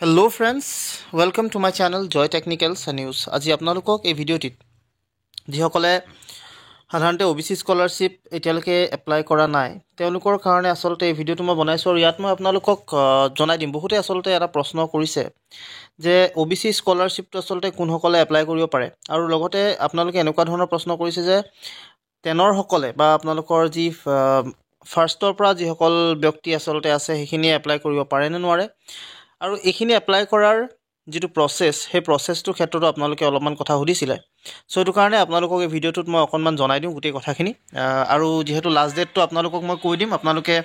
Hello friends, welcome to my channel Joy Technicals and News. আজি আপোনালোকক এই ভিডিঅ'টিত যিসকলে সাধাৰণতে OBC স্কলাৰশ্বিপ এতিয়ালৈকে এপ্লাই কৰা নাই তেওঁলোকৰ কাৰণে আসলতে এই ভিডিঅ'টো মই বনাইছো আৰু ইয়াত মই আপোনালোকক জনাই দিম। বহুতে আসলতে এটা প্ৰশ্ন কৰিছে যে OBC স্কলাৰশ্বিপটো আসলতে কোনসকলে এপ্লাই কৰিব পাৰে আৰু লগতে আপোনালোকে এনেকুৱা ধৰণৰ প্ৰশ্ন কৰিছে যে 10ৰ সকলে বা আপোনালোকৰ যি ফাৰ্ষ্টৰ পৰা যিসকল ব্যক্তি আসলতে আছে সেইখিনি এপ্লাই কৰিব পাৰে নে নোৱাৰে আৰু এইখিনি এপ্লাই কৰাৰ যেটো প্ৰসেস হে প্ৰসেসটো ক্ষেত্ৰটো আপোনালোকে অলপমান কথা সুধিছিলে সো এটো কাৰণে আপোনালোকক এই ভিডিঅ'টোত মই অকনমান জনাই দিম গোটেই কথাখিনি আৰু যেহেতু লাষ্ট ডেটটো আপোনালোকক মই কৈ দিম আপোনালোকে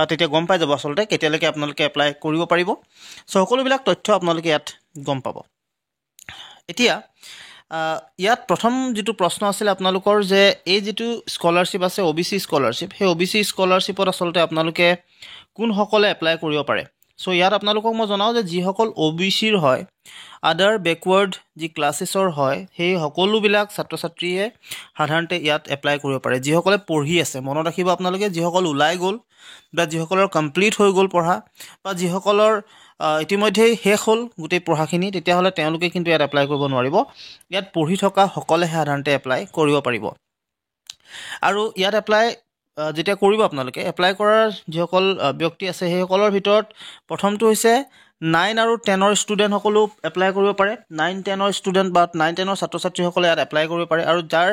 তেতিয়া গম পাই যাব আসলতে কেতিয়ালৈকে আপোনালোকে এপ্লাই কৰিব পাৰিব সো সকলোবিলাক তথ্য আপোনালোকে ইয়াত গম পাব এতিয়া ইয়াত প্ৰথম যেটো প্ৰশ্ন আছিল আপোনালোকৰ যে এই যেটো স্কলাৰশ্বিপ আছে OBC স্কলাৰশ্বিপ হে OBC স্কলাৰশ্বিপত আসলতে আপোনালোকে কোন সকলে এপ্লাই কৰিব পাৰে সো ইয়াত আপোনালোকক মই জনাও যে যিসকল OBC ৰ হয় আদাৰ বেকওয়াৰ্ড যি ক্লাसेছৰ হয় সেই সকলোবিলাক ছাত্ৰ ছাত্ৰীয়ে সাধাৰণতে ইয়াত এপ্লাই কৰিব পাৰে যিসকলে পঢ়ি আছে মনত ৰাখিব আপোনালোকে যিসকল উলাই গল বা যিসকলৰ কমপ্লিট হৈ গল পঢ়া বা যিসকলৰ ইতিমধ্যে শেষ হল গোটেই পঢ়াখিনি তেতিয়া হলে তেওঁলোকে কিন্তু ইয়াত এপ্লাই কৰিব নোৱাৰিব ইয়াত পঢ়ি থকা সকলে সাধাৰণতে এপ্লাই কৰিব পাৰিব আৰু ইয়াত এপ্লাই যেতিয়া কৰিব আপোনালোকে এপ্লাই কৰাৰ যিসকল ব্যক্তি আছে সেই সকলৰ ভিতৰত প্ৰথমটো হৈছে 9 আৰু 10 ৰ ষ্টুডেন্ট সকলো এপ্লাই কৰিব পাৰে 9 10 ৰ ষ্টুডেন্ট বা 9 10 ৰ ছাত্ৰ ছাত্ৰী সকলে ইয়াত এপ্লাই কৰিব পাৰে আৰু যাৰ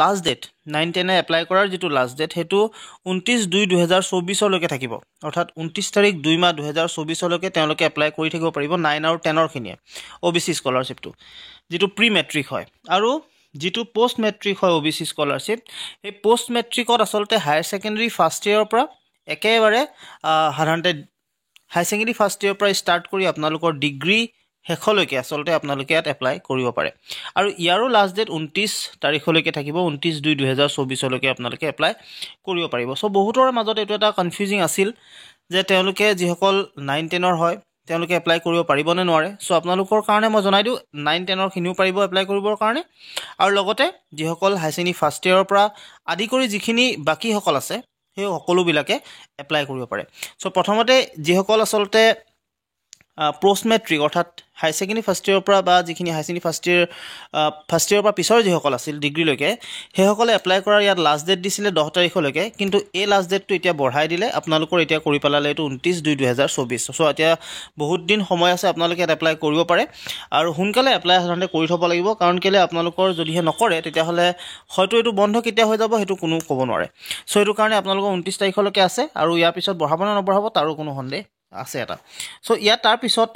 লাষ্ট ডেট 9 10 এ এপ্লাই কৰাৰ যেটো লাষ্ট ডেট হেতু 29/2/2024 লৈকে থাকিব অৰ্থাৎ 29 তাৰিখ 2 মাহ 2024 লৈকে তেওঁলোকে এপ্লাই কৰি থাকিব পাৰিব 9 আৰু 10 ৰ খিনিয়ে OBC স্কলাৰশ্বিপটো যেটো প্ৰি মেট্ৰিক হয় আৰু যেটো পোষ্ট মেট্ৰিক হয় OBC স্কলাৰশ্বিপ এই পোষ্ট মেট্ৰিকত আসলতে হায়াৰ সেকেন্ডাৰী ফাৰ্ষ্ট ইয়াৰৰ পৰা একেবাৰে সাধাৰণতে হাই সেকেন্ডাৰী ফাৰ্ষ্ট ইয়াৰ পৰা স্টাৰ্ট কৰি আপোনালোকৰ ডিগ্ৰী হেখলৈকে আসলতে আপোনালোকে ইয়াত এপ্লাই কৰিব পাৰে আৰু ইয়াৰো লাষ্ট ডেট 29 তাৰিখলৈকে থাকিব 29/2/2024 লৈকে আপোনালোকে এপ্লাই কৰিব পাৰিব সো বহুতৰ মাজত এটো এটা কনফিউজিং আছিল যে তেওঁলোকে যিসকল 9 10 ৰ হয় তেওঁলোকে এপ্লাই কৰিব পাৰিব নে নোৱাৰে সো আপোনালোকৰ কাৰণে মই জনাই দিও 9 10 ৰ খিনিও পাৰিব এপ্লাই কৰিবৰ কাৰণে আৰু লগতে যিসকল হাই সেকেন্ডাৰী ফাৰ্ষ্ট ইয়াৰৰ পৰা আদি কৰি যিখিনি বাকি সকল আছে সেই সকলোবিলাকে এপ্লাই কৰিব পাৰে সো প্ৰথমতে যিসকল আসলতে পোষ্ট মেট্ৰিক অৰ্থাৎ হাই সেকেন্ডাৰী ফাৰ্ষ্ট ইয়াৰৰ পৰা বা যিখিনি হাই সেকেন্ডাৰী ফাৰ্ষ্ট ইয়াৰৰ পৰা পিছৰ যিসকল আছিল ডিগ্ৰী লৈকে সেই সকলে এপ্লাই কৰাৰ ইয়াত লাষ্ট ডেট দিছিলে 10 তাৰিখলৈকে কিন্তু এই লাষ্ট ডেটটো এতিয়া বঢ়াই দিলে আপোনালোকৰ এতিয়া কৰি পেলালে এটো 29/2/2024 সো এতিয়া বহুত দিন সময় আছে আপোনালোকে ইয়াত এপ্লাই কৰিব পাৰে আৰু হুনকালে এপ্লাই সাধাৰণতে কৰি থব লাগিব কাৰণ কেলে আপোনালোকৰ যদিহে নকৰে তেতিয়া হলে হয়তো এটো বন্ধ কেতিয়া হৈ যাব হেতু কোনো ক'ব নোৱাৰে সো এটো কাৰণে আপোনালোকৰ 29 তাৰিখলৈকে আছে আৰু ইয়াৰ পিছত বঢ়াব না নবঢ়াব তাৰো কোনো সন্দেহ আছে এটা সো ইয়াত তাৰ পিছত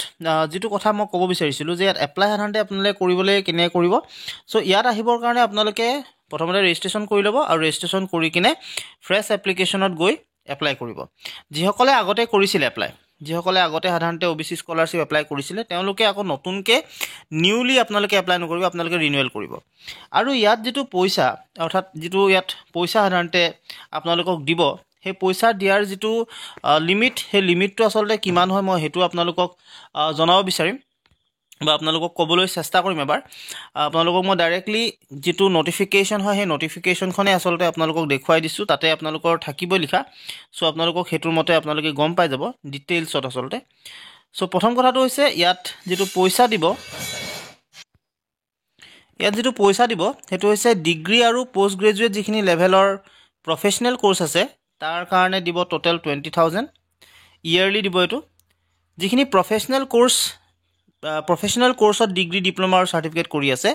যেটো কথা মই ক'ব বিচাৰিছিলো যে ইয়াত এপ্লাই সাধাৰণতে আপোনালোকে কৰিবলৈ কিনে কৰিব সো ইয়াত আহিবৰ কাৰণে আপোনালোকে প্ৰথমতে ৰেজিষ্ট্ৰেচন কৰি ল'ব আৰু ৰেজিষ্ট্ৰেচন কৰি কিনে ফ্ৰেছ এপ্লিকেশনত গৈ এপ্লাই কৰিব যিসকলে আগতে কৰিছিল এপ্লাই যিসকলে আগতে সাধাৰণতে OBC স্কলাৰশ্বিপ এপ্লাই কৰিছিল তেওঁলোকে আকৌ নতুনকে নিউলি আপোনালোকে এপ্লাই নকৰিব আপোনালোকে ৰিনিউৱেল কৰিব আৰু ইয়াত যেটো পইচা অৰ্থাৎ যেটো ইয়াত পইচা সাধাৰণতে আপোনালোকক দিব হে পইচা দিয়াৰ যেটো লিমিট হে লিমিটটো আসলতে কিমান হয় মই হেতু আপোনালোকক জনাব বিচাৰিম বা আপোনালোকক ক'বলৈ চেষ্টা কৰিম এবাৰ আপোনালোকক মই ডাইৰেক্টলি যেটো নটিফিকেশন হয় হে নটিফিকেশন খনে আসলতে আপোনালোকক দেখুৱাই দিছো তাতে আপোনালোকৰ থাকিব লিখা সো আপোনালোকক হেতুৰ মতে আপোনালোকে গম পাই যাব ডিটেইলছত আসলতে সো প্ৰথম কথাটো হৈছে ইয়াত যেটো পইচা দিব হেতু হৈছে ডিগ্ৰী আৰু পোষ্ট গ্ৰেজুৱেট যিখিনি লেভেলৰ প্ৰফেশনেল কোৰ্স আছে তাৰ কাৰণে দিব টোটাল 20000 ইয়াৰলি দিব এটো যিখিনি প্ৰফেশনেল কোৰ্সত ডিগ্ৰী ডিপ্লোমা আৰু সাৰ্টিফিকেট কৰি আছে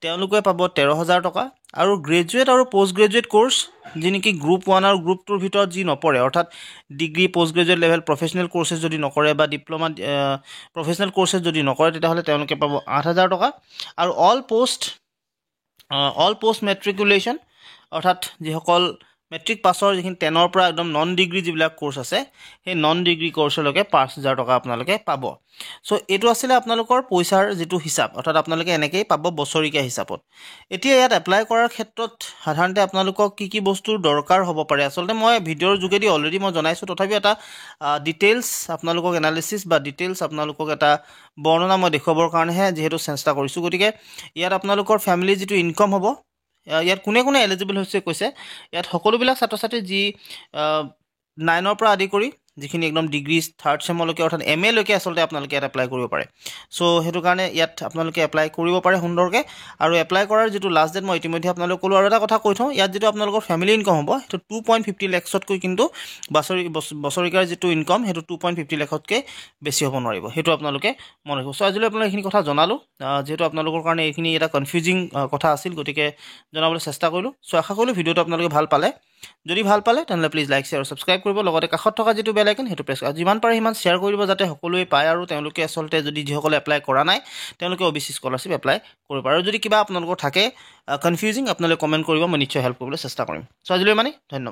তেওঁলোকে পাব 13000 টকা আৰু গ্ৰেজুৱেট আৰু পোষ্ট গ্ৰেজুৱেট কোৰ্স যিনিকি গ্ৰুপ 1 আৰু গ্ৰুপ 2 ৰ ভিতৰত যি নপৰে অৰ্থাৎ ডিগ্ৰী পোষ্ট গ্ৰেজুৱেট লেভেল প্ৰফেশনেল কোৰ্সেছ যদি নকৰে বা ডিপ্লোমা প্ৰফেশনেল কোৰ্সেছ যদি নকৰে তেতিয়া হলে তেওঁলোকে পাব 8000 টকা আৰু অল পোষ্ট মেট্ৰিকুলেশন অৰ্থাৎ যিসকল মেট্ৰিক পাছৰ যিখিনি 10 ৰ পৰা একদম নন ডিগ্ৰী যিবিলাক কোৰ্স আছে সেই নন ডিগ্ৰী কোৰ্সলৈকে 5000 টকা আপোনালোকে পাব সো এটো আছিল আপোনালোকৰ পইচাৰ যেটো হিচাপ অৰ্থাৎ আপোনালোকে এনেকৈ পাব বছৰিকা হিচাপত এতিয়া ইয়াত এপ্লাই কৰাৰ ক্ষেত্ৰত সাধাৰণতে আপোনালোকক কি বস্তুৰ দৰকাৰ হ'ব পাৰে আসলতে মই ভিডিওৰ যোগেদি অলৰেডি মই জনাইছো তথাপি এটা ডিটেইলছ আপোনালোকক এনালিসিস বা ডিটেইলছ আপোনালোকক এটা বৰ্ণনা মই দেখুৱাবৰ কাৰণেহে যেহেতু চেষ্টা কৰিছো গতিকে ইয়াত আপোনালোকৰ ফ্যামিলি যেটো ইনকাম হ'ব ইয়াত কোনে এলিজিবল হৈছে কৈছে ইয়াত সকলোবিলাক ছাত্ৰ ছাত্ৰী যি 9 ৰ পৰা আদি কৰি যিখিনি একদম ডিগ্ৰী 3rd চেমলৈকে অৰ্থাৎ MA লৈকে আচলতে আপোনালোকে ইয়াত এপ্লাই কৰিব পাৰে চ' সেইটো কাৰণে ইয়াত আপোনালোকে এপ্লাই কৰিব পাৰে সুন্দৰকৈ আৰু এপ্লাই কৰাৰ যিটো লাষ্ট ডেট মই ইতিমধ্যে আপোনালোকক ক'লোঁ আৰু এটা কথা কৈ থওঁ ইয়াত যিটো আপোনালোকৰ ফেমিলি ইনকম হ'ব সেইটো 2.50 লাখতকৈ কিন্তু বছৰিকাৰ যিটো ইনকম সেইটো 2.50 লাখতকৈ বেছি হ'ব নোৱাৰিব সেইটো আপোনালোকে মনত ৰাখিব চ' আজিলৈ আপোনালোকে এইখিনি কথা জনালোঁ যিহেতু আপোনালোকৰ কাৰণে এইখিনি এটা কনফিউজিং কথা আছিল গতিকে জনাবলৈ চেষ্টা কৰিলোঁ চ' আশা কৰিলোঁ ভিডিঅ'টো আপোনালোকে ভাল পালে যদি ভাল পালে তেনেহ'লে প্লিজ লাইক শ্বেয়াৰ আৰু ছাবস্ক্ৰাইব কৰিব লগতে কাষত থকা যিটো বেল আইকন সেইটো প্ৰেছ কৰিব যিমান পাৰে সিমান শ্বেয়াৰ কৰি দিব যাতে সকলোৱে পায় আৰু তেওঁলোকে আচলতে যদি যিসকলে এপ্লাই কৰা নাই তেওঁলোকে OBC স্কলাৰশ্বিপ এপ্লাই কৰিব পাৰে আৰু যদি কিবা আপোনালোকৰ থাকে কনফিউজিং আপোনালোকে কমেণ্ট কৰিব মই নিশ্চয় হেল্প কৰিবলৈ চেষ্টা কৰিম চ' আজিলৈ ধন্যবাদ